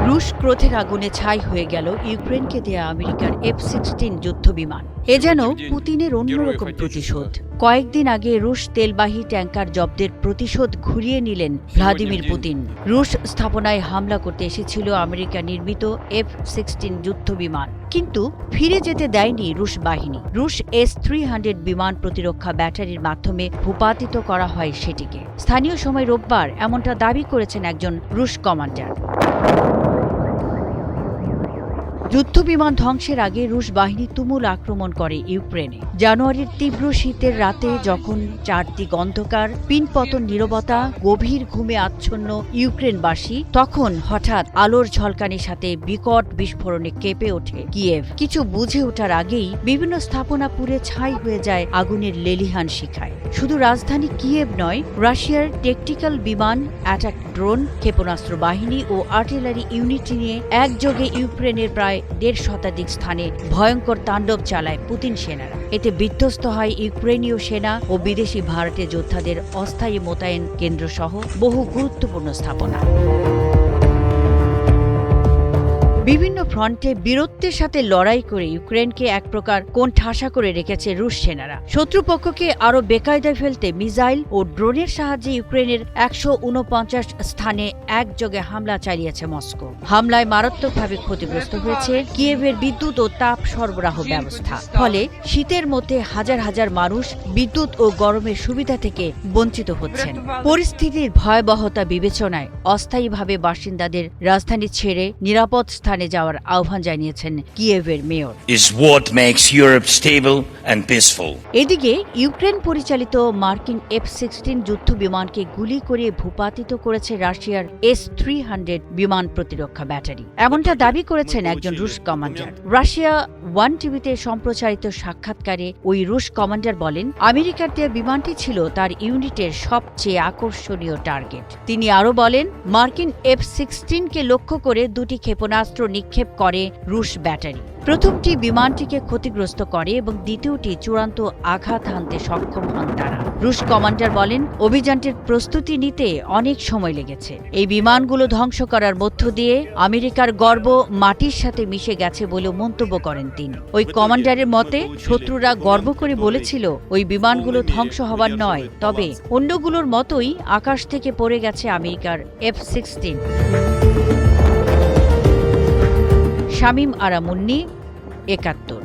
রুশ ক্রোধের আগুনে ছাই হয়ে গেল ইউক্রেনকে দেয়া আমেরিকার F-16 যুদ্ধবিমান। এ যেন পুতিনের অন্যরকম প্রতিশোধ। কয়েকদিন আগে রুশ তেলবাহী ট্যাঙ্কার জব্দের প্রতিশোধ ঘুরিয়ে নিলেন ভ্লাদিমির পুতিন। রুশ স্থাপনায় হামলা করতে এসেছিল আমেরিকা নির্মিত F-16 যুদ্ধবিমান, কিন্তু ফিরে যেতে দেয়নি রুশ বাহিনী। রুশ S-300 বিমান প্রতিরক্ষা ব্যাটারির মাধ্যমে ভূপাতিত করা হয় সেটিকে। স্থানীয় সময় রোববার এমনটা দাবি করেছেন একজন রুশ কমান্ডার। যুদ্ধবিমান ধ্বংসের আগে রুশ বাহিনী তুমুল আক্রমণ করে ইউক্রেনে। জানুয়ারির তীব্র শীতের রাতে যখন চারদিক অন্ধকার, পিনপতন নীরবতা, গভীর ঘুমে আচ্ছন্ন ইউক্রেনবাসী, তখন হঠাৎ আলোর ঝলকানির সাথে বিকট বিস্ফোরণে কেঁপে ওঠে কিয়েভ। কিছু বুঝে ওঠার আগেই বিভিন্ন স্থাপনা পুড়ে ছাই হয়ে যায় আগুনের লেলিহান শিখায়। শুধু রাজধানী কিয়েভ নয়, রাশিয়ার টেকটিক্যাল বিমান, অ্যাটাক ড্রোন, ক্ষেপণাস্ত্র বাহিনী ও আর্টিলারি ইউনিট নিয়ে একযোগে ইউক্রেনের প্রায় 1.5 শতাধিক স্থানে ভয়ঙ্কর তাণ্ডব চালায় পুতিন সেনারা। এতে বিধ্বস্ত হয় ইউক্রেনীয় সেনা ও বিদেশি ভাড়াটে যোদ্ধাদের অস্থায়ী মোতায়েন কেন্দ্রসহ বহু গুরুত্বপূর্ণ স্থাপনা। বিভিন্ন ফ্রন্টে বীরত্বের সাথে লড়াই করে ইউক্রেনকে এক প্রকার কোণঠাসা করে রেখেছে রুশ সেনারা। শত্রুপক্ষকে আরও বেকায়দায় ফেলতে মিসাইল ও ড্রোনের সাহায্যে ইউক্রেনের 149 স্থানে একযোগে হামলা চালিয়েছে মস্কো। হামলায় মারাত্মকভাবে ক্ষতিগ্রস্ত হয়েছে কিয়েভের বিদ্যুৎ ও তাপ সরবরাহ ব্যবস্থা। ফলে শীতের মধ্যে হাজার হাজার মানুষ বিদ্যুৎ ও গরমের সুবিধা থেকে বঞ্চিত হচ্ছেন। পরিস্থিতির ভয়াবহতা বিবেচনায় অস্থায়ীভাবে বাসিন্দাদের রাজধানী ছেড়ে নিরাপদ স্থানে যাওয়ার আহ্বান জানিয়েছেন কিয়েভের মেয়র। এদিকে ইউক্রেন পরিচালিত মার্কিন F-16 যুদ্ধবিমানকে গুলি করে ভূপাতিত করেছে রাশিয়ার S-300 বিমান প্রতিরক্ষা ব্যাটারি। এমনটা দাবি করেছেন একজন রুশ কমান্ডার। রাশিয়া 1 টিভিতে সম্প্রচারিত সাক্ষাৎকারে ওই রুশ কমান্ডার বলেন, আমেরিকার দেয়া বিমানটি ছিল তার ইউনিটের সবচেয়ে আকর্ষণীয় টার্গেট। তিনি আরও বলেন, মার্কিন F-16কে লক্ষ্য করে 2টি ক্ষেপণাস্ত্র নিক্ষেপ করে রুশ ব্যাটারি। প্রথমটি বিমানটিকে ক্ষতিগ্রস্ত করে এবং দ্বিতীয়টি চূড়ান্ত আঘাত হানতে সক্ষম হন তারা। রুশ কমান্ডার বলেন, অভিযানটির প্রস্তুতি নিতে অনেক সময় লেগেছে। এই বিমানগুলো ধ্বংস করার মধ্য দিয়ে আমেরিকার গর্ব মাটির সাথে মিশে গেছে বলেও মন্তব্য করেন তিনি। ওই কমান্ডারের মতে, শত্রুরা গর্ব করে বলেছিল ওই বিমানগুলো ধ্বংস হবার নয়, তবে অন্যগুলোর মতোই আকাশ থেকে পড়ে গেছে আমেরিকার F-16। শামীম আরা মুন্নি, ৭১।